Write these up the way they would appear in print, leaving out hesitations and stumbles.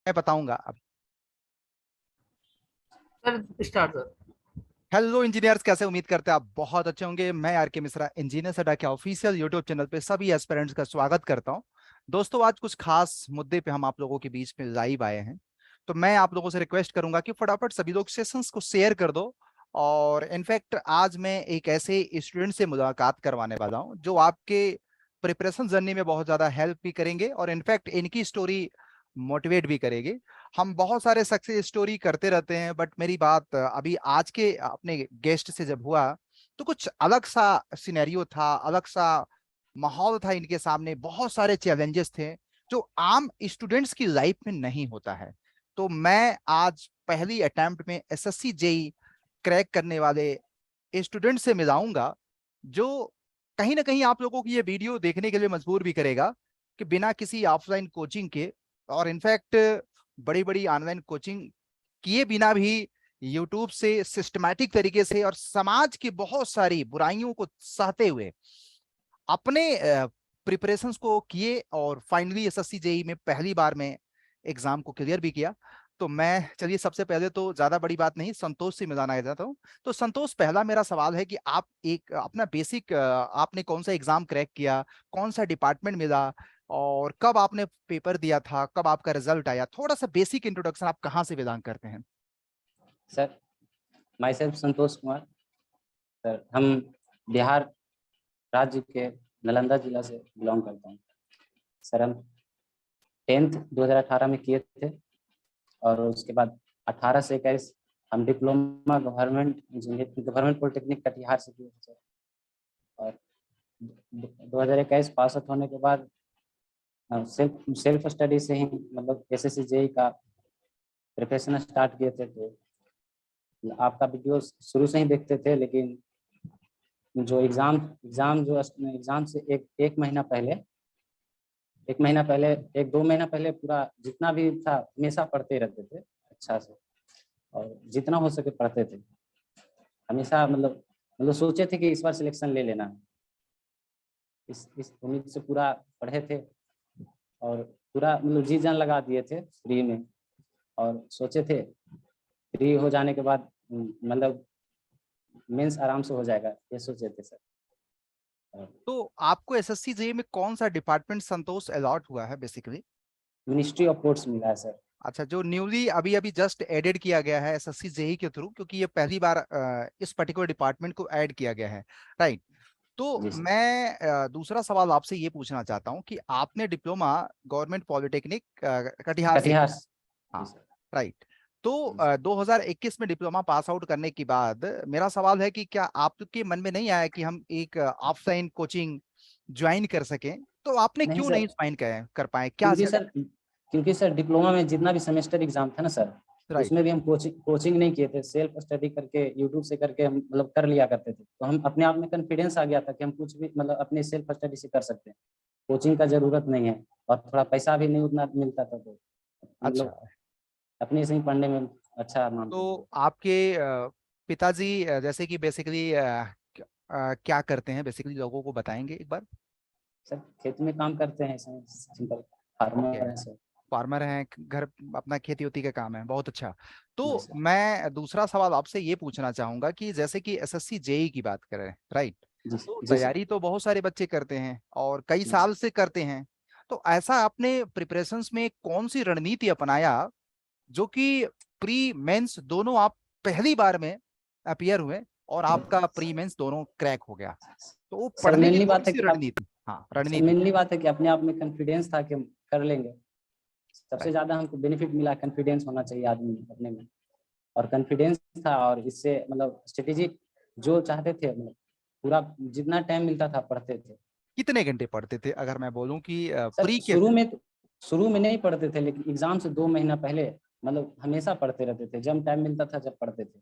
मैं बताऊंगा अब। Sir start sir. Hello engineers, कैसे? उम्मीद करते हैं आप बहुत अच्छे होंगे। मैं आर के मिश्रा, इंजीनियर्स अड्डा के ऑफिशियल यूट्यूब चैनल पे सभी एस्पिरेंट्स का स्वागत करता हूं। दोस्तों, आज कुछ खास मुद्दे पे हम आप लोगों के बीच में लाइव आए हैं। तो मैं आप लोगों से रिक्वेस्ट करूंगा कि फटाफट सभी लोग सेशंस को शेयर कर दो। और इनफैक्ट आज मैं एक ऐसे स्टूडेंट से मुलाकात करवाने वाला हूं जो आपके प्रिपरेशन जर्नी में बहुत ज्यादा हेल्प भी करेंगे और इनफैक्ट इनकी स्टोरी मोटिवेट भी करेगी। हम बहुत सारे सक्सेस स्टोरी करते रहते हैं, बट मेरी बात अभी आज के अपने गेस्ट से जब हुआ तो कुछ अलग सा सिनेरियो था, अलग सा माहौल था। इनके सामने बहुत सारे चैलेंजेस थे जो आम स्टूडेंट्स की लाइफ में नहीं होता है। तो मैं आज पहली अटेम्प्ट में एसएससी जेई क्रैक करने वाले स्टूडेंट से मिलाऊंगा, जो कहीं ना कहीं आप लोगों को ये वीडियो देखने के लिए मजबूर भी करेगा कि बिना किसी ऑफलाइन कोचिंग के और इनफैक्ट बड़ी बड़ी ऑनलाइन कोचिंग किए बिना भी यूट्यूब से सिस्टमैटिक तरीके से और समाज की बहुत सारी बुराइयों को सहते हुए अपने प्रिपरेशंस को किए और फाइनली एसएससी जेई में पहली बार में एग्जाम को क्लियर भी किया। तो मैं, चलिए सबसे पहले तो ज्यादा बड़ी बात नहीं, संतोष से मिलाना चाहता हूँ। तो संतोष, पहला मेरा सवाल है कि आप एक अपना बेसिक, आपने कौन सा एग्जाम क्रैक किया, कौन सा डिपार्टमेंट मिला और कब आपने पेपर दिया था, कब आपका रिजल्ट आया? थोड़ा सा बेसिक इंट्रोडक्शन, आप कहाँ से बिलोंग करते हैं? Sir, my self Santosh Kumar. Sir, हम बिहार राज्य के नालंदा जिला से बिलोंग करता हूँ। सर, हम 10th 2018 में किए थे और उसके बाद 18 से 21 हम diploma government engineering government polytechnic Katihar से किए थे सर। और 2021 पास आउट होने के बाद सेल्फ स्टडी से ही मतलब एसएससी जेई का प्रिपरेशन स्टार्ट किए थे। तो आपका वीडियो शुरू से ही देखते थे, लेकिन जो एग्जाम से एक महीना पहले, एक दो महीना पहले पूरा जितना भी था हमेशा पढ़ते रहते थे अच्छा से, और जितना हो सके पढ़ते थे हमेशा। मतलब सोचे थे कि इस बार सिलेक्शन ले लेना। इस उम्मीद से पूरा पढ़े थे और पूरा मतलब जी जान लगा दिए थे फ्री में, और सोचे थे फ्री हो जाने के बाद मतलब मेंस आराम से हो जाएगा, ये सोचे थे सर। तो आपको एसएससी जेई में कौन सा डिपार्टमेंट संतोष अलॉट हुआ है बेसिकली? मिनिस्ट्री ऑफ पोर्ट्स मिला है सर। अच्छा, जो न्यूली अभी अभी जस्ट एडेड किया गया है एसएससी जेई के थ्रू, क्योंकि ये पहली बार इस पर्टिकुलर डिपार्टमेंट को ऐड किया गया है, राइट? तो मैं दूसरा सवाल आपसे ये पूछना चाहता हूँ कि आपने डिप्लोमा गवर्नमेंट पॉलिटेक्निक कटिहार से किया। हाँ, राइट। तो 2021 में डिप्लोमा पास आउट करने के बाद मेरा सवाल है कि क्या आपके मन में नहीं आया कि हम एक ऑफलाइन कोचिंग ज्वाइन कर सकें? तो आपने नहीं क्यों सर, नहीं ज्वाइन कर पाए? क्या क्योंकि सर डिप्लोमा में जितना भी सेमेस्टर एग्जाम था ना सर, राइट? उसमें भी हम कोचिंग नहीं किए थे, सेल्फ स्टडी करके यूट्यूब से करके हम मतलब कर लिया करते थे। तो हम अपने आप में कॉन्फिडेंस आ गया था कि हम कुछ भी मतलब अपने सेल्फ स्टडी से कर सकते हैं, कोचिंग का जरूरत नहीं है। और थोड़ा पैसा भी नहीं उतना मिलता था, तो अच्छा, मतलब अपने से ही पढ़ने में अच्छा मानते थे। तो आपके पिताजी जैसे कि बेसिकली क्या करते हैं बेसिकली, लोगों को बताएंगे एक बार? सर, खेत में काम करते हैं, सिंपल ओके, फार्मर है सर। फार्मर हैं, घर अपना खेती उती का काम है, बहुत अच्छा। जी तो सर। मैं दूसरा सवाल आपसे ये पूछना चाहूंगा कि जैसे कि एसएससी जेई की बात करें, राइट? जी तो जी सर। तैयारी तो बहुत सारे बच्चे करते हैं और कई जी साल से करते हैं। तो ऐसा आपने प्रिपरेशंस में कौन सी रणनीति अपनाया जो कि प्री मेंस दोनों आप पहली बार में अपियर हुए और आपका प्री मेंस दोनों क्रैक हो गया? तो वो सर, पढ़ने की मेनली कौन बात है सी कि रणनीति? हाँ, सर रणनीति। मेनली बात है कि अपने आप में कॉन्फिडेंस था कि हम कर लेंगे। सबसे ज्यादा हमको बेनिफिट मिला, कॉन्फिडेंस होना चाहिए आदमी अपने में, और कॉन्फिडेंस था। और इससे मतलब स्ट्रेटेजी जो चाहते थे मतलब पूरा जितना टाइम मिलता था पढ़ते थे। कितने घंटे पढ़ते थे अगर मैं बोलूं कि सर, प्री के? शुरू में नहीं पढ़ते थे, लेकिन एग्जाम से 2 महीना पहले मतलब हमेशा पढ़ते रहते थे, जब टाइम मिलता था जब पढ़ते थे।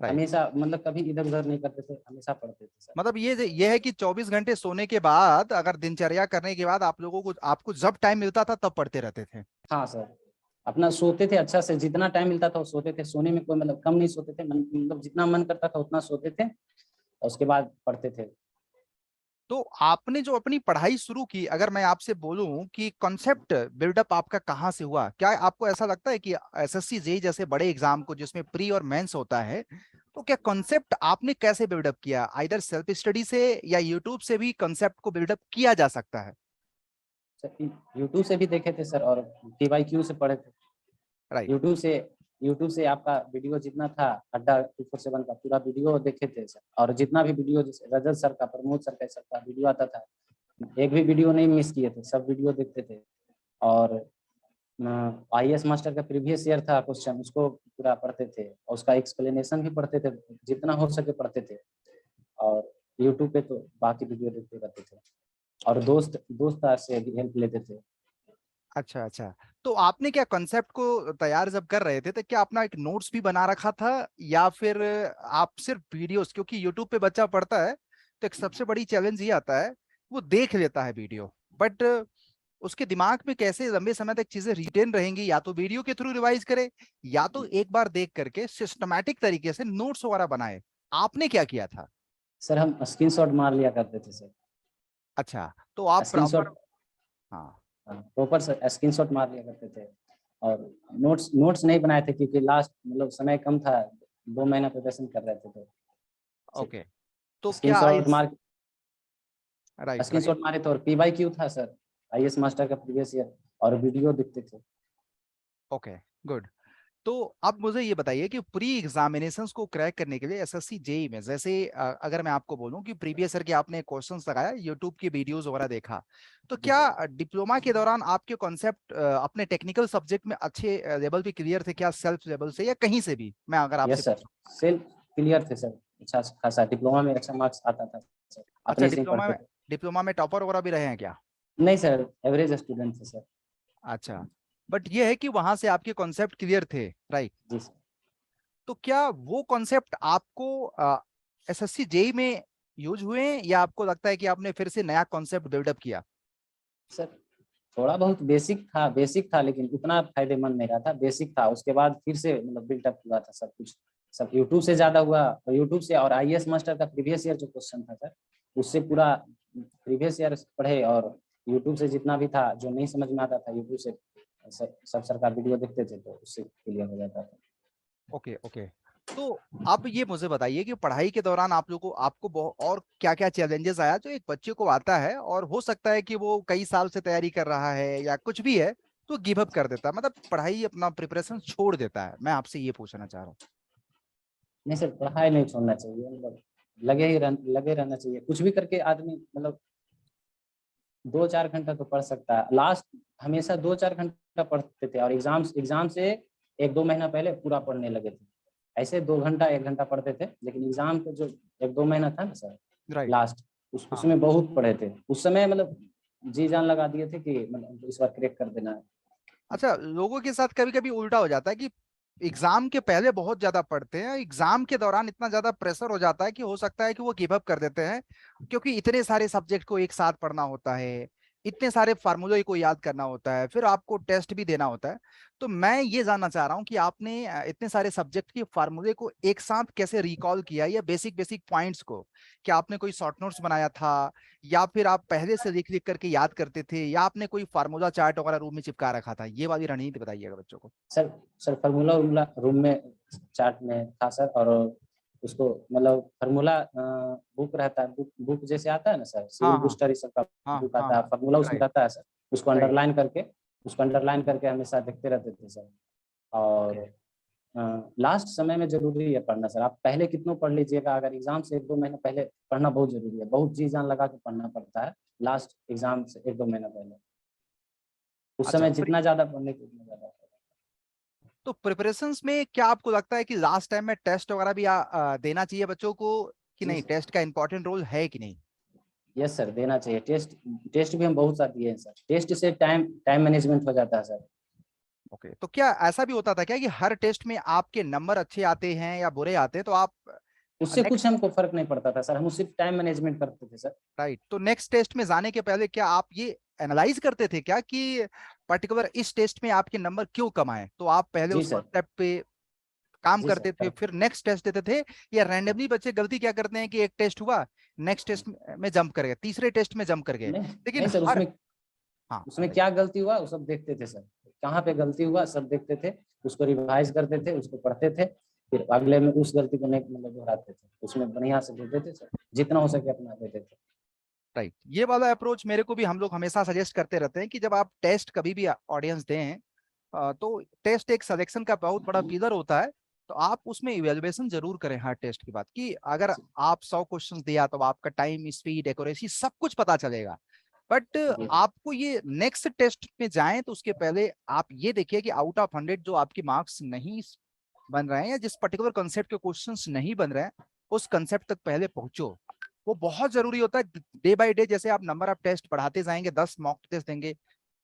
राइट, हमेशा मतलब कभी इधर उधर नहीं करते थे, हमेशा पढ़ते थे सर। मतलब ये है कि 24 घंटे सोने के बाद, अगर दिनचर्या करने के बाद आप लोगों को, आपको जब टाइम मिलता था तब पढ़ते रहते थे? हाँ सर, अपना सोते थे अच्छा से, जितना टाइम मिलता था वो सोते थे, सोने में कोई मतलब कम नहीं सोते थे, मतलब जितना मन करता था उतना सोते थे और उसके बाद पढ़ते थे। तो आपने जो अपनी पढ़ाई शुरू की, अगर मैं आपसे बोलूं कि कॉन्सेप्ट बिल्डअप आपका कहाँ से हुआ, क्या आपको ऐसा लगता है कि एसएससी जेई जैसे बड़े एग्जाम को जिसमें प्री और मेंस होता है, तो क्या कॉन्सेप्ट आपने कैसे बिल्डअप किया? आइदर सेल्फ स्टडी से या यूट्यूब से भी कॉन्सेप्ट को बिल्डअप किया जा सकता है? सर यूट्यूब से भी देखे थे सर, और PYQ से पढ़े थे। राइट। यूट्यूब से आपका वीडियो जितना था, अड्डा 247 का पूरा वीडियो देखे थे सर। और जितना भी वीडियो, जैसे रजत सर का, प्रमोद सर का वीडियो आता था, एक भी वीडियो नहीं मिस किए थे, सब वीडियो देखते थे। और IAS मास्टर का प्रीवियस ईयर था क्वेश्चन, उसको पूरा पढ़ते थे, और उसका एक्सप्लेनेशन भी पढ़ते थे, जितना हो सके पढ़ते थे। और यूट्यूब पे तो बाकी वीडियो देखते रहते थे, और दोस्त से भी हेल्प लेते थे। अच्छा अच्छा। तो आपने क्या कॉन्सेप्ट को तैयार जब कर रहे थे तो क्या अपना एक नोट्स भी बना रखा था, या फिर आप सिर्फ वीडियोस, क्योंकि यूट्यूब पे बच्चा पढ़ता है तो एक सबसे बड़ी चैलेंज ये आता है, वो देख लेता है वीडियो, बट उसके दिमाग में कैसे लंबे समय तक चीजें रिटेन रहेंगी, या तो वीडियो के थ्रू रिवाइज करे, या तो एक बार देख करके सिस्टमैटिक तरीके से नोट्स वगैरह बनाए। आपने क्या किया था? सर हम स्क्रीनशॉट मार लिया करते थे सर। अच्छा, तो आप प्रॉपर। स्क्रीनशॉट, हाँ। प्रॉपर स्क्रीनशॉट मार लिया करते थे। और नोट्स नहीं बनाए थे, क्योंकि लास्ट मतलब समय कम था, 2 महीना प्रिपरेशन कर रहे थे, तो ओके। तो क्या स्क्रीनशॉट इस। मार राइट राइट। स्क्रीनशॉट मारे थे। और PYQ था सर, IAS मास्टर का प्रीवियस ईयर, और वीडियो दिखते थे। Okay, good. तो अब मुझे ये बताइए कि प्री एग्जामिनेशंस को क्रैक करने के लिए एसएससी जेई में, जैसे अगर मैं आपको बोलूं कि प्रीवियस ईयर के आपने क्वेश्चंस लगाया, यूट्यूब की वीडियोस वगैरह देखा, तो जी क्या सर। डिप्लोमा के दौरान आपके कॉन्सेप्ट अपने टेक्निकल सब्जेक्ट में अच्छे लेवल पे क्लियर थे क्या, सेल्फ लेवल से या कहीं से भी, मैं अगर आपसे यस सर, पूछूं? सेल्फ क्लियर थे सर। अच्छा खासा डिप्लोमा में अच्छा मार्क्स आता था सर, अच्छा, अपने से ही पढ़ते थे। डिप्लोमा में टॉपर वगैरह भी रहे हैं क्या? नहीं सर, एवरेज स्टूडेंट थे सर। अच्छा, बट ये है कि वहां से आपके कॉन्सेप्ट क्लियर थे, राइट? जी सर। तो क्या वो कॉन्सेप्ट आपको एसएससी जेई में यूज हुए हैं, या आपको लगता है कि आपने फिर से नया कॉन्सेप्ट बिल्डअप किया? सर थोड़ा बहुत बेसिक था, लेकिन उतना फायदेमंद नहीं रहा था। बेसिक था, उसके बाद फिर से मतलब बिल्टअप हुआ था सब कुछ। सब यूट्यूब से ज्यादा हुआ, और यूट्यूब से, और IAS मास्टर का प्रीवियस ईयर जो क्वेश्चन था सर, उससे पूरा प्रीवियस ईयर पढ़े। और यूट्यूब से जितना भी था जो नहीं समझ में आता था, यूट्यूब से सब सरकार वीडियो देखते थे, तो उससे क्लियर हो जाता था। Okay okay. तो अब ये मुझे बताइए कि पढ़ाई के दौरान आप लोगों को आपको और क्या क्या चैलेंजेस आया जो एक बच्चे को आता है, और हो सकता है कि वो कई साल से तैयारी कर रहा है या कुछ भी है, तो गिव अप कर देता है, मतलब पढ़ाई अपना प्रिपरेशन छोड़ देता है, मैं आपसे ये पूछना चाह रहा हूँ। नहीं सर, पढ़ाई नहीं छोड़ना चाहिए, मतलब लगे रहना चाहिए। कुछ भी करके आदमी मतलब 2-4 घंटा तो पढ़ सकता है लास्ट। हमेशा 2-4 घंटा पढ़ते थे, और एग्जाम से 1-2 महीना पहले पूरा पढ़ने लगे थे। ऐसे 2 घंटा 1 घंटा पढ़ते थे, लेकिन एग्जाम के जो 1-2 महीना था ना सर, राइट। लास्ट, हाँ। उसमें बहुत पढ़े थे। उस समय मतलब जी जान लगा दिए थे कि मतलब इस बार क्रैक कर देना है। अच्छा, लोगों के साथ कभी कभी उल्टा हो जाता है कि एग्जाम के पहले बहुत ज्यादा पढ़ते हैं, एग्जाम के दौरान इतना ज्यादा प्रेशर हो जाता है कि हो सकता है कि वो गिव अप कर देते हैं, क्योंकि इतने सारे सब्जेक्ट को एक साथ पढ़ना होता है, इतने सारे फार्मूले को याद करना होता है, फिर आपको टेस्ट भी देना होता है। तो मैं ये जानना चाह रहा हूँ कि आपने इतने सारे सब्जेक्ट के फार्मूले को एक साथ कैसे रिकॉल किया, या बेसिक बेसिक पॉइंट्स को, क्या आपने कोई शॉर्ट नोट्स बनाया था, या फिर आप पहले से लिख लिख करके याद करते थे, या आपने कोई फार्मूला चार्ट वगैरह रूम में चिपका रखा था? ये वाली रणनीति बताइएगा बच्चों को। सर सर फार्मूला उर्मूला रूम में चार्ट में था सर। और उसको मतलब फार्मूला बुक रहता है, बुक जैसे आता है ना सर, हाँ सिविल हाँ बूस्टर, इस सब का हाँ बुक हाँ आता है, हाँ। फार्मूला उसमें राइट रहता है सर। उसको राइट। अंडरलाइन करके हमेशा देखते रहते थे सर। ओके। और लास्ट समय में जरूरी है पढ़ना सर। आप पहले कितनों पढ़ लीजिएगा, अगर एग्जाम से 1-2 महीने पहले पढ़ना बहुत जरूरी है। बहुत जी जान लगा के पढ़ना पड़ता है लास्ट एग्जाम से 1-2 महीना पहले। उस अच्छा, समय जितना ज्यादा पढ़ने की उतना ज्यादा। तो प्रिपरेशंस में क्या आपको लगता है कि लास्ट टाइम में टेस्ट वगैरह भी देना चाहिए बच्चों को, कि जी नहीं, टेस्ट का इंपॉर्टेंट रोल है कि नहीं? यस सर, देना चाहिए। टेस्ट भी हम बहुत सारे दिए हैं सर। टेस्ट से टाइम टाइम मैनेजमेंट हो जाता है सर। ओके, तो क्या ऐसा भी होता था क्या कि हर टेस्ट में आपके नंबर अच्छे आते हैं या बुरे आते हैं, तो आप उससे कुछ नेक्स्ट। हमको फर्क नहीं पड़ता था सर, हम सिर्फ टाइम मैनेजमेंट करते थे सर। राइट, तो नेक्स्ट टेस्ट में जाने के पहले क्या आप ये एनालाइज करते थे क्या कि पर्टिकुलर इस टेस्ट में आपके नंबर क्यों कम आए, तो आप पहले जी उस सर। कॉन्सेप्ट पे काम जी सर करते थे कर। फिर नेक्स्ट टेस्ट देते थे, या रैंडमली बच्चे गलती क्या करते हैं कि एक टेस्ट हुआ, नेक्स्ट टेस्ट में जंप कर गए, तीसरे टेस्ट में जंप कर गए, नहीं लेकिन नहीं सर, हर, उसमें हाँ उसमें क्या गलती हुआ वो सब देखते थे सर, कहाँ पे गलती हुआ सब देखते थे, उसको रिवाइज करते थे, उसको पढ़ते थे, फिर अगले में उस गलती को नहीं मतलब दोहराते थे, उसमें बढ़िया से देते थे सर, जितना हो सके अपना देते थे। राइट, ये वाला अप्रोच मेरे को भी हम लोग हमेशा सजेस्ट करते रहते हैं कि जब आप टेस्ट कभी भी ऑडियंस दें, तो टेस्ट एक सिलेक्शन का बहुत बड़ा पिलर होता है, तो आप उसमें इवेल्युएशन जरूर करें हर टेस्ट के बाद, कि अगर आप 100 क्वेश्चन दिया तो आपका टाइम, स्पीड, एक्यूरेसी सब कुछ पता चलेगा, बट जी आपको ये नेक्स्ट टेस्ट में जाएं तो उसके पहले आप ये देखिए कि आउट ऑफ 100 जो आपके मार्क्स नहीं बन रहे हैं या जिस पर्टिकुलर कंसेप्ट के क्वेश्चंस नहीं बन रहे हैं, उस कंसेप्ट तक पहले पहुंचो। वो बहुत जरूरी होता है। डे बाय डे जैसे आप नंबर ऑफ टेस्ट बढ़ाते जाएंगे, 10 मॉक टेस्ट देंगे,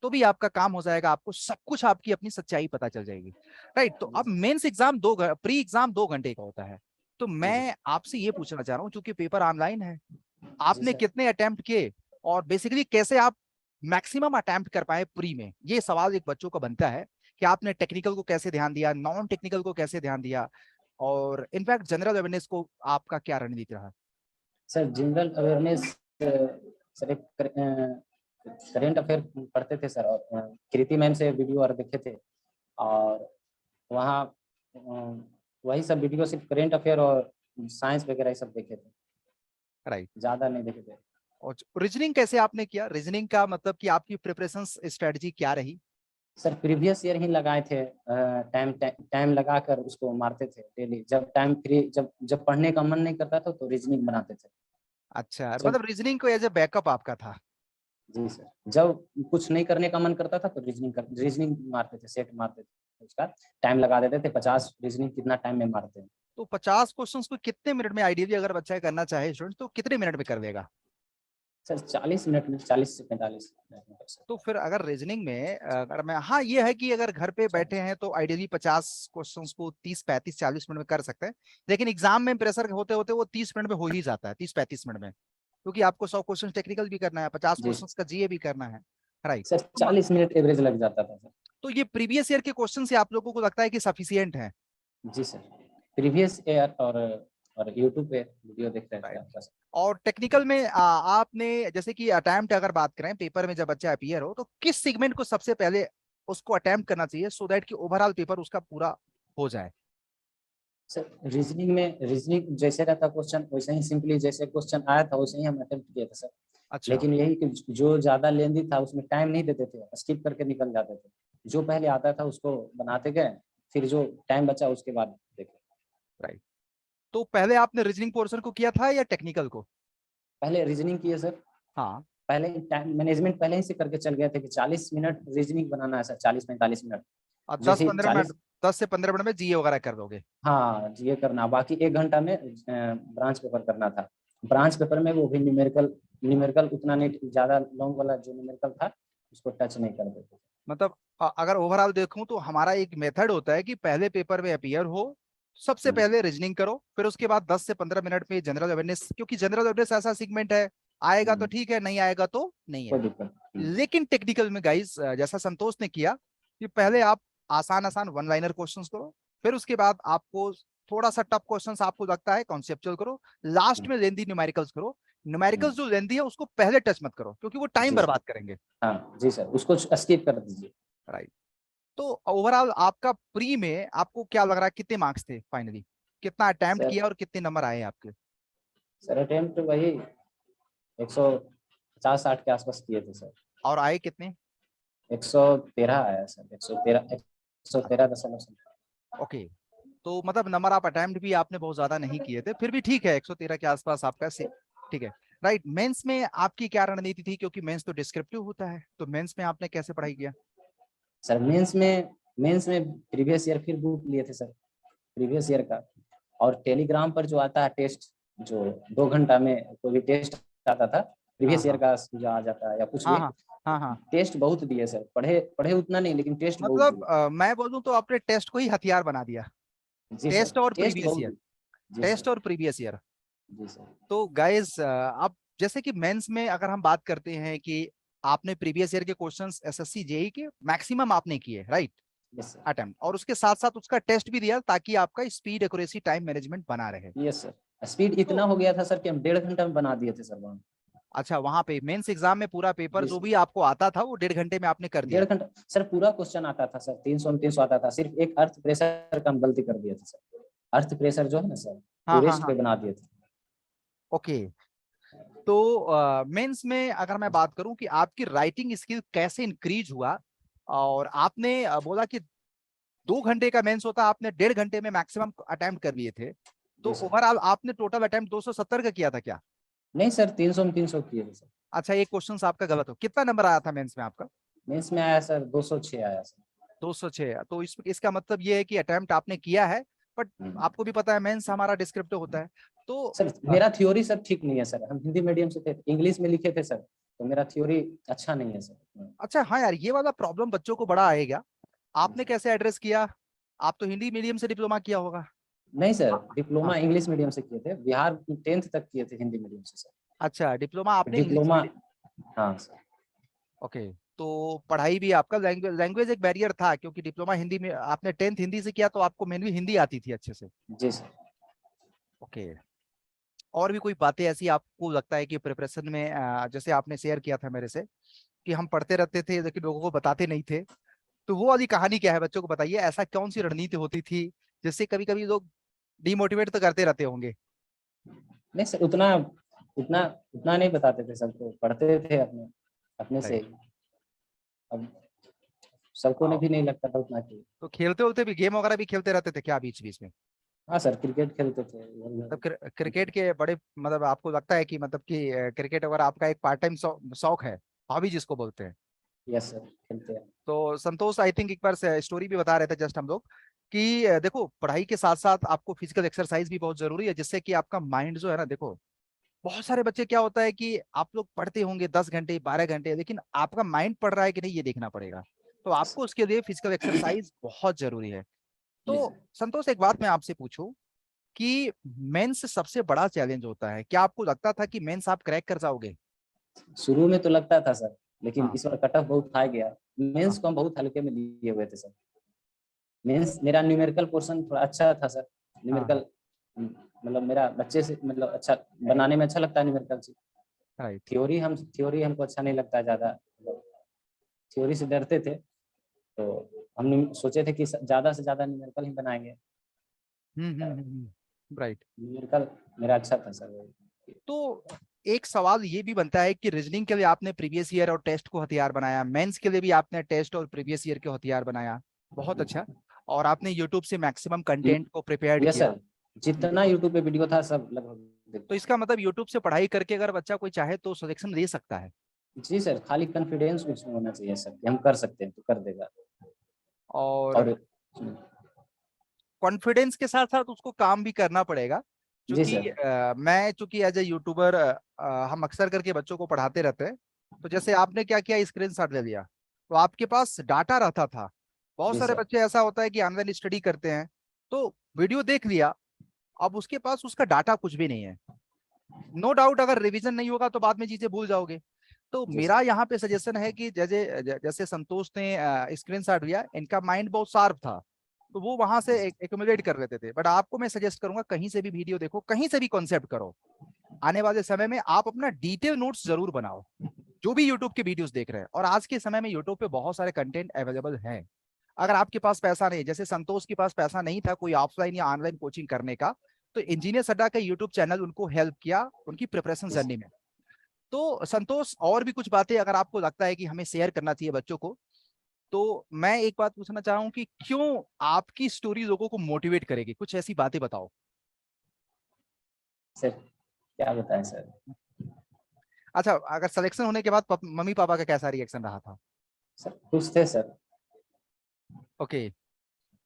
तो भी आपका काम हो जाएगा, आपको सब कुछ, आपकी अपनी सच्चाई पता चल जाएगी। राइट, तो अब मेंस एग्जाम प्री एग्जाम 2 घंटे का होता है, तो मैं आपसे ये पूछना चाह रहा हूँ, क्योंकि पेपर ऑनलाइन है, जी आपने सर। कितने अटेम्प्ट किए और बेसिकली कैसे आप मैक्सिमम अटेम्प्ट कर पाए प्री में, ये सवाल एक बच्चों का बनता है कि आपने टेक्निकल को कैसे ध्यान दिया, नॉन टेक्निकल को कैसे ध्यान दिया, और इनफैक्ट जनरल अवेयरनेस को आपका क्या रणनीति रहा? सर जनरल अवेयरनेस सर, एक करेंट अफेयर पढ़ते थे सर, और कृति मैम से वीडियो और देखे थे, और वहाँ वही सब वीडियो सिर्फ करेंट अफेयर और साइंस वगैरह ये सब देखे थे, राइट, ज्यादा नहीं देखे थे। और रीजनिंग कैसे आपने किया? रीजनिंग का मतलब कि आपकी प्रिपरेशन स्ट्रेटजी क्या रही? सर प्रीवियस ईयर ही लगाए थे, टाइम टाइम लगा कर उसको मारते थे डेली, जब टाइम फ्री, जब जब पढ़ने का मन नहीं करता था तो रीजनिंग बनाते थे। अच्छा, जब मतलब रीजनिंग को एज ए बैकअप आपका था। जी सर, जब कुछ नहीं करने का मन करता था तो रीजनिंग मारते थे, सेट मारते थे, उसका टाइम लगा देते थे, 50 रीजनिंग कितना टाइम में मारते हैं। तो 50 क्वेश्चंस को कितने मिनट में आइडियली अगर बच्चा करना चाहे स्टूडेंट, तो कितने मिनट में कर देगा? सर 40 मिनट में, 40 से 45 मिनट में कर तो सकते फिर अगर रीजनिंग में अगर मैं, हाँ ये है कि अगर घर पे हैं। बैठे हैं तो आइडियली 50 क्वेश्चंस को 30, 35, 40 मिनट में कर सकते हैं, लेकिन एग्जाम में प्रेशर होते होते वो 30 मिनट में हो ही जाता है, 30-35 मिनट में, क्योंकि आपको 100 क्वेश्चन टेक्निकल भी करना है, 50 जी क्वेश्चन का जीए भी करना है। राइट, सर, 40 मिनट एवरेज लग जाता था सर। तो ये प्रीवियस ईयर के क्वेश्चन से आप लोगों को लगता है कि सफिशियंट है? जी सर, प्रीवियस ईयर और यूट्यूब पे वीडियो देख रहे थे राइट, आपका सर। और टेक्निकल में आपने जैसे कि अटेम्प्ट अगर बात करें, पेपर में जब बच्चा अपीयर हो तो किस सेगमेंट को सबसे पहले उसको अटेम्प्ट करना चाहिए, सो दैट कि ओवरऑल पेपर उसका पूरा हो जाए? सर रीजनिंग में, रीजनिंग जैसे रहता क्वेश्चन वैसे ही, सिंपली जैसे क्वेश्चन आया था वैसे ही हम अटेम्प्ट किए थे सर। अच्छा, लेकिन यही कि जो ज्यादा लेंदी था उसमें टाइम नहीं देते थे, स्किप करके निकल जाते थे, जो पहले आता था उसको बनाते गए, फिर जो टाइम बचा उसके बाद देखे। राइट, तो पहले आपने रीजनिंग पोर्शन को किया था या टेक्निकल को? पहले रीजनिंग किए सर, हाँ, पहले टाइम मैनेजमेंट पहले ही से करके चल गए थे कि 40 मिनट रीजनिंग बनाना है सर, 40-45 मिनट। और दस जैसे ही पंद्रह मिनट 40, 10 से 15 मिनट में जीए वगैरह कर दोगे? हाँ ये करना, बाकी 1 घंटा में ब्रांच पेपर करना था। ब्रांच पेपर में वो भी न्यूमेरिकल, न्यूमेरिकल उतना नहीं, ज्यादा लॉन्ग वाला जो न्यूमेरिकल था उसको टच नहीं कर देते। मतलब अगर ओवरऑल देखूं तो हमारा एक मेथड होता है कि पहले पेपर में अपीयर हो, सबसे हम्म, पहले रीजनिंग करो, फिर उसके बाद 10 से 15 मिनट में जनरल अवेयरनेस, क्योंकि जनरल अवेयरनेस ऐसा सेगमेंट है, आएगा तो हम्म, ठीक है, नहीं आएगा तो नहीं है। कोई दिक्कत। लेकिन टेक्निकल में गाइस, जैसा संतोष ने किया कि पहले आप आसान आसान वन लाइनर क्वेश्चंस करो, फिर उसके बाद आपको थोड़ा सा टफ क्वेश्चंस आपको लगता है कॉन्सेप्चुअल करो, लास्ट हम्म, में लेंदी न्यूमेरिकल्स करो। न्यूमेरिकल्स हम्म, जो लेंदी है उसको पहले टच मत करो, क्योंकि वो टाइम जी सर, बर्बाद करेंगे। हाँ जी सर, उसको स्किप कर दीजिए। राइट, तो ओवरऑल आपका प्री में आपको क्या लग रहा है, कितने मार्क्स थे फाइनली, कितना अटेम्प्ट सर किया और कितने नंबर आए आपके? सर अटेम्प्ट वही 150-60 के आसपास किए थे सर। और आए कितने? 113 आया सर, 113, 113.7। ओके, तो मतलब नंबर ऑफ अटेम्प्ट भी आपने बहुत ज्यादा नहीं किए थे, फिर भी ठीक है, 113 के आसपास आपका से, ठीक है। राइट, मेंस में आपकी क्या रणनीति थी, क्योंकि मेंस तो डिस्क्रिप्टिव होता है, तो मेंस में आपने कैसे पढ़ाई किया? सर मेंस में प्रीवियस ईयर फिर बुक लिए थे सर, प्रीवियस ईयर का, और टेलीग्राम पर जो आता है टेस्ट, जो 2 घंटा में कोई भी टेस्ट आता था, हाँ प्रीवियस ईयर हाँ का जो आ जाता है या कुछ हाँ भी, हाँ हाँ हाँ, टेस्ट बहुत दिए सर, पढ़े पढ़े उतना नहीं लेकिन टेस्ट बहुत मतलब दिए। मैं बोलूं तो आपने टेस्ट को ही हथियार बना दिया। जी सर, टेस्ट और टेस्ट प्रीवियस बहुत ईयर, दिए। जी टेस्ट सर। और प्रीवियस ईयर। जी सर। तो गाइस, अब जैसे कि मेंस में अगर हम बात करते हैं कि आपने प्रीवियस ईयर के क्वेश्चंस एसएससी जेई के मैक्सिमम आपने किए, राइट, यस सर। अटेम्प्ट, और उसके साथ साथ उसका टेस्ट भी दिया ताकि आपका स्पीड, एक्यूरेसी, टाइम मैनेजमेंट बना रहे। Yes sir. स्पीड इतना तो हो गया था सर कि हम 1.5 घंटा में बना दिए थे सर वहाँ। अच्छा, वहां पे मेंस एग्जाम में पूरा पेपर जी जो सर, भी आपको आता था वो 1.5 घंटे में आपने कर दिया? 1.5 घंटा सर, पूरा क्वेश्चन आता था सर, 300 में 300 आता था, सिर्फ एक अर्थ प्रेशर का हम गलती कर दिए थे सर। अर्थ प्रेशर जो है ना सर, हाँ हाँ टूरिस्ट हाँ। पे बना दिए थे। ओके। तो मेंस में अगर मैं बात करूं कि आपकी राइटिंग स्किल कैसे इंक्रीज हुआ, और आपने बोला कि 2 घंटे का मेंस होता, आपने 1.5 घंटे में मैक्सिमम अटेम्प्ट कर लिए थे, तो जी सर। ओवरऑल आपने टोटल अटेम्प्ट 270 का किया था क्या? नहीं सर, 300 में 300 किए थे सर। अच्छा, एक क्वेश्चन आपका गलत हो, कितना नंबर आया था मेंस में आपका? मेंस में आया सर 206 आया सर। 206। तो इसका मतलब ये है कि अटेम्प्ट आपने किया है, बट हम्म। आपको भी पता है मेंस हमारा डिस्क्रिप्टिव होता है। तो सर मेरा थ्योरी सर ठीक नहीं है सर, हम हिंदी मीडियम से थे, इंग्लिश में लिखे थे सर, तो मेरा थ्योरी अच्छा नहीं है सर। अच्छा, हाँ यार, ये वाला प्रॉब्लम बच्चों को बड़ा आएगा। आपने कैसे एड्रेस किया? आप तो हिंदी मीडियम से डिप्लोमा किया होगा। नहीं सर, हाँ डिप्लोमा हाँ। इंग्लिश मीडियम से किए थे, बिहार 10th तक किए थे हिंदी मीडियम से सर। अच्छा, डिप्लोमा आपने इंग्लिश डिप्लोमा, मीडियम। हाँ सर। ओके। तो पढ़ाई भी आपका लैंग्वेज लैंग्वेज एक बैरियर था, क्योंकि डिप्लोमा हिंदी में आपने 10th हिंदी से किया, तो आपको मेनली हिंदी आती थी अच्छे से। जी सर। ओके। और भी कोई बातें ऐसी आपको लगता है कि प्रिपरेशन में, जैसे आपने शेयर किया था मेरे से कि हम पढ़ते रहते थे लेकिन लोगों को बताते नहीं थे, तो वो वाली कहानी क्या है, बच्चों को बताइए, ऐसा कौन सी रणनीति होती थी जिससे कभी कभी लोग डिमोटिवेट तो करते रहते होंगे? नहीं सर, उतना उतना उतना नहीं बताते थे सबको, पढ़ते थे अपने अपने से राइट। ही। अब सबको ने भी नहीं लगता था उतना कि। तो खेलते होते भी, गेम वगैरह भी खेलते रहते थे क्या बीच बीच में? हाँ सर, क्रिकेट खेलते थे इधर मतलब उधर। क्रिकेट के बड़े, मतलब आपको लगता है कि मतलब कि क्रिकेट वगैरह आपका एक पार्ट टाइम शौक है, हॉबी जिसको बोलते हैं? यस सर, खेलते हैं। तो संतोष आई थिंक एक बार स्टोरी भी बता रहे थे जस्ट हम लोग कि देखो, पढ़ाई के साथ साथ आपको फिजिकल एक्सरसाइज भी बहुत जरूरी है, जिससे कि आपका माइंड जो है ना, देखो बहुत सारे बच्चे क्या होता है कि आप लोग पढ़ते होंगे 10 घंटे 12 घंटे, लेकिन आपका माइंड पढ़ रहा है कि नहीं ये देखना पड़ेगा। तो आपको उसके लिए फिजिकल एक्सरसाइज बहुत जरूरी है। जी तो सर। संतोष, एक बात मैं आपसे पूछूं कि मेंस सबसे बड़ा चैलेंज होता है, क्या आपको लगता था कि मेंस आप क्रैक कर जाओगे? शुरू में तो लगता था सर, लेकिन हाँ इस बार कट ऑफ बहुत हाई गया। मेंस हाँ। को हम बहुत हल्के में लिए हुए थे सर। मेंस मेरा न्यूमेरिकल पोर्शन थोड़ा अच्छा था सर। हाँ। न्यूमेरिकल मतलब मेरा बच्चे से मतलब अच्छा बनाने में अच्छा लगता है न्यूमेरिकल से। राइट। थ्योरी हमको अच्छा नहीं लगता ज़्यादा, थ्योरी से डरते थे, तो हम सोचे थे कि ज़्यादा से ज़्यादा न्यूमेरिकल ही बनाएंगे। राइट। न्यूमेरिकल मेरा अच्छा था सर। तो एक सवाल ये भी बनता है कि रीजनिंग के लिए आपने प्रीवियस ईयर और टेस्ट को हथियार बनाया, मेंस के लिए भी आपने टेस्ट और प्रीवियस ईयर के हथियार बनाया, बहुत अच्छा। और आपने यूट्यूब से मैक्सिमम कंटेंट को प्रिपेयर्ड यस किया। सर, जितना यूट्यूब पे वीडियो था सब लगभग तो देखते हैं। इसका मतलब यूट्यूब से पढ़ाई करके अगर बच्चा कोई चाहे तो सिलेक्शन ले सकता है? जी सर, खाली कॉन्फिडेंस उसमें होना चाहिए सर कि हम कर सकते हैं तो कर देगा। और और कॉन्फिडेंस के साथ साथ उसको काम भी करना पड़ेगा, जी क्योंकि सर। मैं चूंकि एज ए यूट्यूबर, हम अक्सर करके बच्चों को पढ़ाते रहते हैं। तो जैसे आपने क्या किया, स्क्रीन शॉट ले लिया, तो आपके पास डाटा रहता था। बहुत जी सारे सर। बच्चे ऐसा होता है कि ऑनलाइन स्टडी करते हैं, तो वीडियो देख लिया, अब उसके पास उसका डाटा कुछ भी नहीं है। नो डाउट, अगर रिवीजन नहीं होगा तो बाद में चीजें भूल जाओगे। तो जी मेरा सर। यहाँ पे सजेशन है कि जैसे जैसे संतोष ने स्क्रीन शॉट लिया, इनका माइंड बहुत शार्प था, तो वो वहां से एक्यूमुलेट कर लेते थे। बट आपको मैं सजेस्ट करूंगा, कहीं से भी वीडियो देखो, कहीं से भी कॉन्सेप्ट करो, आने वाले समय में आप अपना डिटेल नोट्स जरूर बनाओ, जो भी यूट्यूब के वीडियोस देख रहे हैं। और आज के समय में यूट्यूब पे बहुत सारे कंटेंट अवेलेबल हैं। अगर आपके पास पैसा नहीं, जैसे संतोष के पास पैसा नहीं था कोई ऑफलाइन या ऑनलाइन कोचिंग करने का, तो इंजीनियर सड्डा का यूट्यूब चैनल उनको हेल्प किया उनकी प्रिपरेशन जर्नी में। तो संतोष, और भी कुछ बातें अगर आपको लगता है कि हमें शेयर करना चाहिए बच्चों को, तो मैं एक बात पूछना चाहूँ कि क्यों आपकी स्टोरी लोगों को मोटिवेट करेगी, कुछ ऐसी बातें बताओ। सर क्या बताएं सर। अच्छा, अगर सिलेक्शन होने के बाद मम्मी पापा का कैसा रिएक्शन रहा था? सर खुश थे सर। ओके।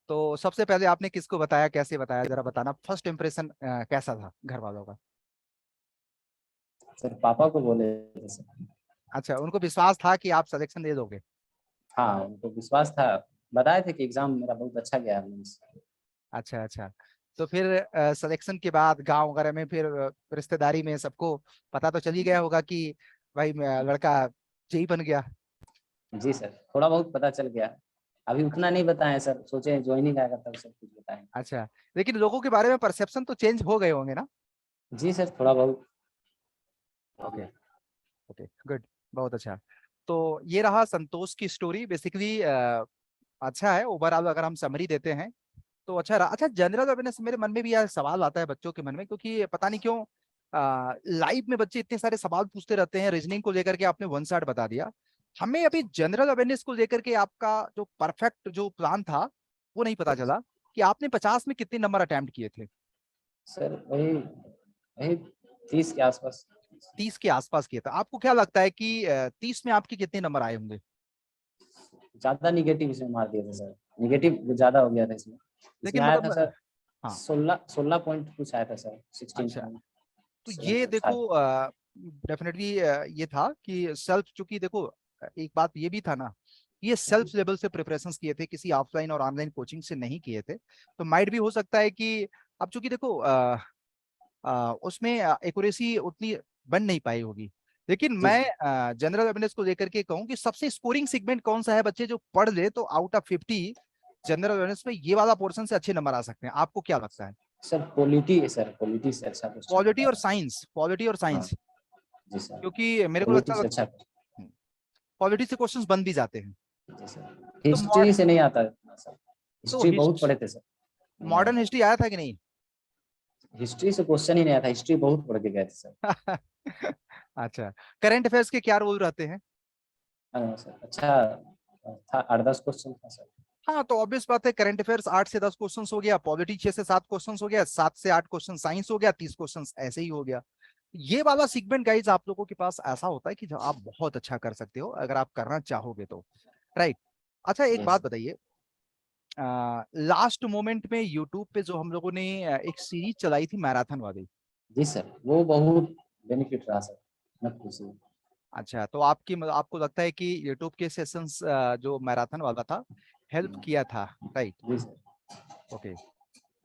तो सबसे पहले आपने किसको बताया, कैसे बताया, जरा बताना, फर्स्ट इंप्रेशन कैसा था घर वालों का? सर पापा को बोले थे सर। अच्छा, उनको विश्वास था कि आप सिलेक्शन दे दोगे? हाँ, उनको विश्वास था, बताए थे कि एग्जाम मेरा बहुत अच्छा गया है means। अच्छा अच्छा। तो फिर सिलेक्शन के बाद गांव वगैरह में फिर रिश्तेदारी में सबको पता तो चल ही गया होगा कि भाई लड़का जेई बन गया? जी सर, थोड़ा बहुत पता चल गया। अभी उतना नहीं बताएं सर, सोचे ज्वाइनिंग आएगा तब सब कुछ बताएं। अच्छा, लेकिन लोगों के बारे में परसेप्शन तो चेंज हो गए होंगे ना? जी सर, थोड़ा बहुत। ओके ओके गुड, बहुत अच्छा। तो ये रहा संतोष की स्टोरी। बेसिकली अच्छा है ओवरऑल, अगर हम समरी देते हैं तो अच्छा रहा। अच्छा, जनरल अवेयरनेस मेरे मन में भी यार सवाल आता है बच्चों के मन में, क्योंकि पता नहीं क्यों लाइव में बच्चे इतने सारे सवाल पूछते रहते हैं। रीजनिंग को लेकर के आपने वन साइड बता दिया। हमें अभी जनरल अवेयरनेस को लेकर के आपका जो परफेक्ट जो प्लान था वो नहीं पता चला कि आपने 50 में कितने नंबर अटेम्प्ट किए थे। सर वही वही 30 के आसपास। 30 के आसपास किए थे। आपको क्या लगता है कि 30 में आपके कितने नंबर आए होंगे? ज्यादा निगेटिव इसमें मार दिए थे सर, निगेटिव ज्यादा हो गया था इसमें। इसमें लेकिन आया था मतलब सर हाँ, 16 पॉइंट कुछ आया था सर, अच्छा। 16.7 तो ये देखो शायद। डेफिनेटली ये था कि सेल्फ, चूंकि देखो एक बात ये भी था ना, ये सेल्फ लेवल से प्रिपरेशंस किए थे, किसी ऑफलाइन और ऑनलाइन कोचिंग से नहीं किए थे। तो माइट भी हो सकता है कि अब चूंकि देखो उसमें एक्यूरेसी उतनी बन नहीं पाई होगी। लेकिन जी मैं जनरल अवेयरनेस को लेकर के कहूँ कि सबसे स्कोरिंग सेगमेंट कौन सा है बच्चे जो पढ़ ले तो आउट ऑफ 50 जनरल अवेयरनेस में ये वाला पोर्शन से अच्छे नंबर आ सकते हैं। आपको क्या लगता है? सर, पॉलिटी है सर, पॉलिटी से अच्छा क्वेश्चन पॉलिटी होता और है। साइंस, पॉलिटी और हाँ साइंस, जी सर, क्योंकि मेरे को पॉलिटी लगता से है अच्छा। पॉलिटी से क्वेश्चंस बन भी जाते हैं। जी सर, तो मॉड हिस्ट्री से नहीं आता है सर, तो हिस्ट्री बहुत पढ़े थे सर, नहीं आया मॉडर्न था। हिस्ट्री आया था कि नहीं? हिस्ट्री से क्वेश्चन ही नहीं आया था, हिस्ट्री बहुत पढ़ के गए थे सर। अच्छा, करंट अफेयर्स के क्या रूल रहते हैं? हाँ सर, अच्छा था, 8-10 क्वेश्चन था सर। हाँ, तो ऑब्वियस बात है, करंट अफेयर्स 8 से 10 क्वेश्चन हो गया, पॉलिटी 6 से 7 क्वेश्चन हो गया, 7 से 8 क्वेश्चन साइंस हो गया, 30 क्वेश्चन ऐसे ही हो गया। ये वाला सीगमेंट गाइज आप लोगों के पास ऐसा होता है कि जो आप बहुत अच्छा कर सकते हो अगर आप करना चाहोगे तो। राइट। अच्छा, एक जी बात सर। बताइए, लास्ट मोमेंट में यूट्यूब पे जो हम लोगों ने एक सीरीज चलाई थी मैराथन वाली। जी सर, वो बहुत बेनिफिट रहा सर, मत पूछिए। अच्छा, तो आपको लगता है कि यूट्यूब के सेशंस जो मैराथन वाला था हेल्प किया था? राइट। जी सर। ओके,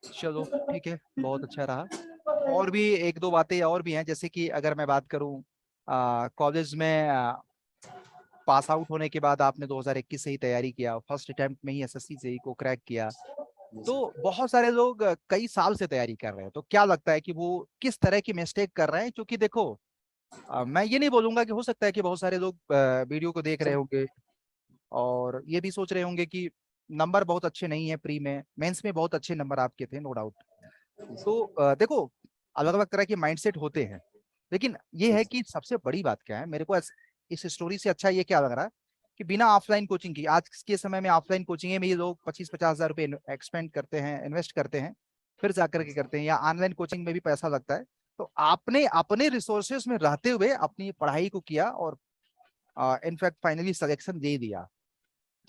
चलो ठीक है, बहुत अच्छा रहा। और भी एक दो बातें और भी हैं, जैसे कि अगर मैं बात करूं कॉलेज में पास आउट होने के बाद आपने 2021 से ही तैयारी किया, फर्स्ट अटेम्प्ट में ही एसएससी जेईई को क्रैक किया। जी तो सर। बहुत सारे लोग कई साल से तैयारी कर रहे हैं, तो क्या लगता है कि वो किस तरह की मिस्टेक कर रहे हैं? क्योंकि देखो मैं ये नहीं बोलूंगा कि हो सकता है कि बहुत सारे लोग वीडियो को देख रहे सर होंगे और ये भी सोच रहे होंगे कि नंबर बहुत अच्छे नहीं है, प्री में मेंस में बहुत अच्छे नंबर आपके थे, नो डाउट। जी सर। तो देखो अलग अलग तरह के माइंडसेट होते हैं, लेकिन ये जी है सर। कि सबसे बड़ी बात क्या है मेरे को इस स्टोरी से अच्छा ये क्या लग रहा है कि बिना ऑफलाइन कोचिंग की, आज के समय में ऑफलाइन कोचिंग में ये लोग 25-50 हज़ार रुपए एक्सपेंड करते हैं, इन्वेस्ट करते हैं, फिर जाकर के करते हैं, या ऑनलाइन कोचिंग में भी पैसा लगता है। तो आपने अपने रिसोर्सेज में रहते हुए अपनी पढ़ाई को किया और इनफैक्ट फाइनली सिलेक्शन दे दिया।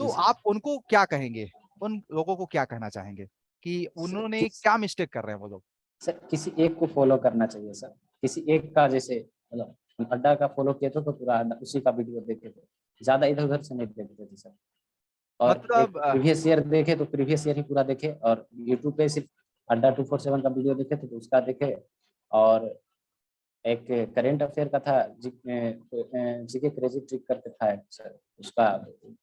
तो जी सर। आप उनको क्या कहेंगे? उन लोगों को क्या कहना चाहेंगे कि सर उन्होंने किस क्या मिस्टेक कर रहे हैं वो लोग? सर किसी एक को फॉलो करना चाहिए सर, किसी एक का, जैसे मतलब अड्डा का फॉलो किए थे तो पूरा अड्डा उसी का वीडियो देखते थे, ज्यादा इधर उधर से नहीं देखते थे सर। और एक मतलब प्रीवियस ईयर देखे तो प्रीवियस ईयर ही पूरा देखे, और यूट्यूब पे सिर्फ अड्डा 247 का वीडियो देखे थे तो उसका देखे। और एक करेंट अफेयर का था, जीके क्रेजी ट्रिक करके था एक सर, उसका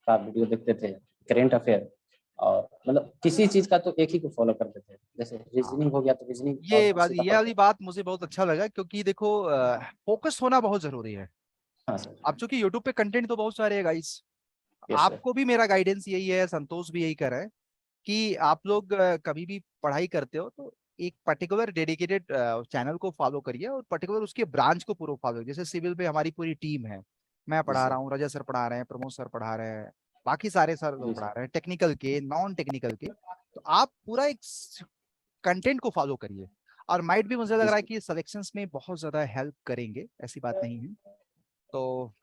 का वीडियो देखते थे, करेंट अफेयर। और मतलब किसी चीज का तो एक ही को फॉलो करते थे, जैसे हाँ, रीजनिंग हो गया तो रीजनिंग और उसी का ये पढ़ते वाली थे। बात मुझे बहुत अच्छा लगा, क्योंकि देखो फोकस होना बहुत जरूरी है। हाँ सर। अब चूंकि यूट्यूब पे कंटेंट तो बहुत सारे है गाइस, यस सर। आपको भी मेरा गाइडेंस यही है, संतोष भी यही कर रहा है कि आप लोग कभी भी पढ़ाई करते हो तो एक पर्टिकुलर डेडिकेटेड चैनल को फॉलो करिए और पर्टिकुलर उसके ब्रांच को पूरा फॉलो। जैसे सिविल में हमारी पूरी टीम है, मैं जी पढ़ा रहा सर। हूँ, रजत सर पढ़ा रहे हैं, प्रमोद सर पढ़ा रहे हैं, बाकी सारे सर लोग जी पढ़ा सर। रहे हैं, टेक्निकल के नॉन टेक्निकल के। तो आप पूरा एक कंटेंट को फॉलो करिए, और माइट भी मुझे लग जी रहा है सर। कि सिलेक्शंस में बहुत ज्यादा हेल्प करेंगे, ऐसी बात नहीं है। तो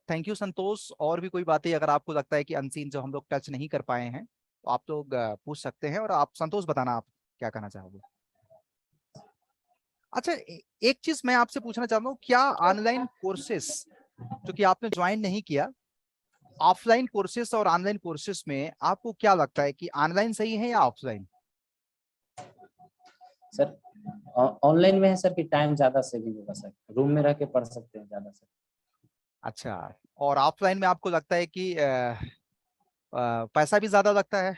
थैंक यू संतोष। और भी कोई बातें अगर आपको लगता है कि अनसीन जो हम लोग टच नहीं कर पाए हैं तो आप लोग पूछ सकते हैं। और आप संतोष बताना आप क्या कहना चाहोगे? अच्छा, एक चीज मैं आपसे पूछना चाहता हूँ, क्या ऑनलाइन कोर्सेस जो कि आपने ज्वाइन नहीं किया, ऑफलाइन कोर्सेस और ऑनलाइन कोर्सेस में आपको क्या लगता है कि ऑनलाइन सही है या ऑफलाइन? सर ऑनलाइन में है सर कि टाइम ज्यादा सेविंग होगा सर, रूम में रह के पढ़ सकते हैं ज्यादा सर। अच्छा, और ऑफलाइन में आपको लगता है कि पैसा भी ज्यादा लगता है?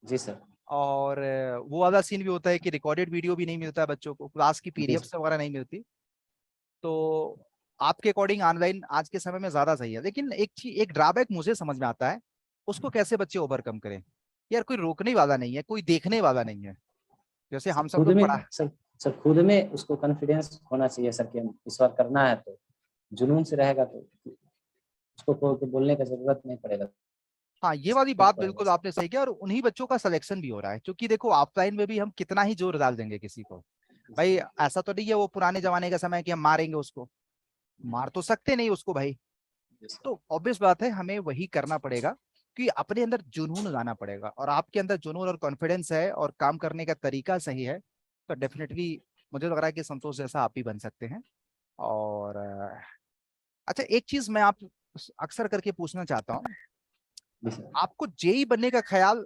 जी सर। और वो वाला सीन भी होता है कि रिकॉर्डेड वीडियो भी नहीं मिलता है बच्चों को, क्लास की जी पीडीएफ वगैरह नहीं मिलती। तो आपके अकॉर्डिंग ऑनलाइन आज के समय में ज्यादा सही है, लेकिन एक चीज, एक ड्रॉबैक मुझे समझ में आता है, उसको कैसे बच्चे ओवरकम करें। यार कोई रोकने वाला नहीं है, कोई देखने वाला नहीं है, जैसे सर, हम सब खुद लोग पढ़ा। में सर खुद में उसको कॉन्फिडेंस होना चाहिए सर कि हम इस बार करना है, तो जुनून से रहेगा तो उसको कोई बोलने का जरूरत नहीं पड़ेगा, हाँ, ये वाली खुद बात करेगा बिल्कुल सर। आपने सही किया, और उन्हीं बच्चों का सिलेक्शन भी हो रहा है, क्योंकि देखो ऑफलाइन में भी हम कितना ही जोर डाल देंगे किसी को, भाई ऐसा तो नहीं है वो पुराने जमाने का समय है कि हम मारेंगे उसको, मार तो सकते नहीं उसको भाई। जी सर। तो ऑब्वियस बात है हमें वही करना पड़ेगा कि अपने अंदर जुनून लाना पड़ेगा, और आपके अंदर जुनून और कॉन्फिडेंस है और काम करने का तरीका सही है, तो डेफिनेटली मुझे लग रहा है कि संतोष जैसा आप भी बन सकते हैं। और अच्छा, एक चीज मैं आप अक्सर करके पूछना चाहता हूँ, जी सर। आपको जेई बनने का ख्याल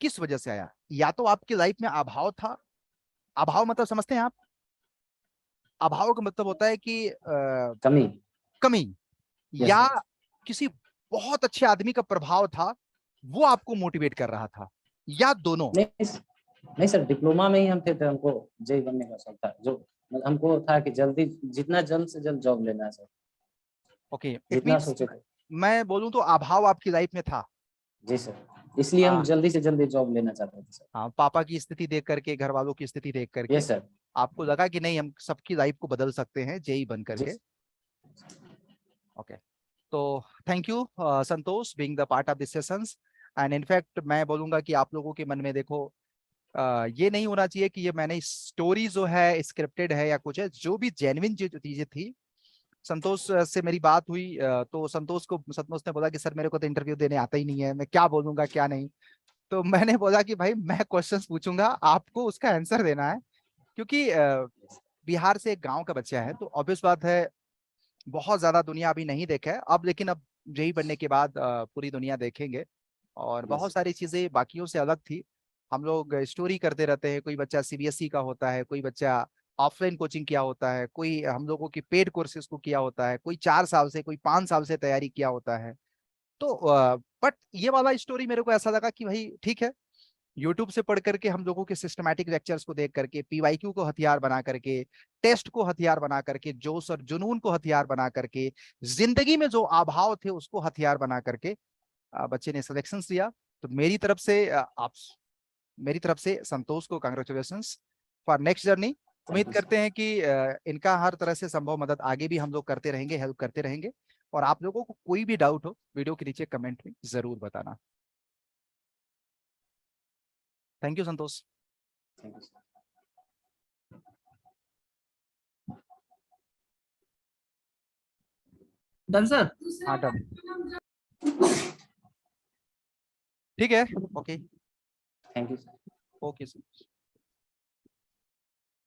किस वजह से आया? या तो आपकी लाइफ में अभाव था, अभाव मतलब समझते हैं आप? अभाव का मतलब होता है कि कमी। कमी, यस या सर। किसी बहुत अच्छे आदमी का प्रभाव था, वो आपको मोटिवेट कर रहा था, या दोनों? नहीं नहीं सर, डिप्लोमा में ही हम थे तो हमको जेई बनने का शौक था, जो हमको था कि जल्दी, जितना जल्द से जल्द जॉब लेना है सर, ओके, इट जितना मीन्स सोचे थे। मैं बोलूं तो अभाव आपकी लाइफ में था। जी सर, इसलिए हम आ, जल्दी से जल्दी जॉब लेना चाहते थे सर। हाँ, पापा की स्थिति देख करके, घर वालों की स्थिति देख करके यस सर। आपको लगा कि नहीं, हम सबकी लाइफ को बदल सकते हैं जेई बन जी करके। ओके, तो thank you Santosh, being the part of this sessions. And in fact मैं बोलूंगा कि आप लोगों के मन में देखो, ये नहीं होना चाहिए कि ये मैंने स्टोरी जो है स्क्रिप्टेड है या कुछ है, जो भी जेन्युइन चीजें थी। संतोष से मेरी बात हुई, तो संतोष ने बोला कि सर मेरे को तो इंटरव्यू देने आता ही नहीं है, मैं क्या बोलूंगा क्या नहीं। तो मैंने बोला कि भाई मैं क्वेश्चंस पूछूंगा, आपको उसका आंसर देना है, क्योंकि बिहार से एक गांव का बच्चा है, तो ऑब्वियस बात है बहुत ज्यादा दुनिया अभी नहीं देखा है अब, लेकिन अब जेई बनने के बाद पूरी दुनिया देखेंगे। और बहुत यस सारी चीजें बाकियों से अलग थी। हम लोग स्टोरी करते रहते हैं, कोई बच्चा सीबीएसई का होता है, कोई बच्चा ऑफलाइन कोचिंग किया होता है, कोई हम लोगों की पेड कोर्सेज को किया होता है, कोई 4 साल से, कोई 5 साल से तैयारी किया होता है। तो बट ये वाला स्टोरी मेरे को ऐसा लगा कि भाई ठीक है, यूट्यूब से पढ़ करके, हम लोगों के सिस्टमैटिक लेक्चर्स को देख करके, पीवाईक्यू को हथियार बना करके, टेस्ट को हथियार बना करके, जोश और जुनून को हथियार बना करके, जिंदगी में जो अभाव थे उसको हथियार बना करके बच्चे ने सिलेक्शन दिया। तो मेरी तरफ से संतोष को congratulations for next journey. Thank उम्मीद यू करते सर। हैं कि इनका हर तरह से संभव मदद आगे भी हम लोग करते रहेंगे, हेल्प करते रहेंगे। और आप लोगों को कोई भी डाउट हो, वीडियो के नीचे कमेंट में जरूर बताना। Thank you Santosh. Thank you sir. Done sir. हाँ डन, ठीक है। Okay. Thank you sir. Okay sir.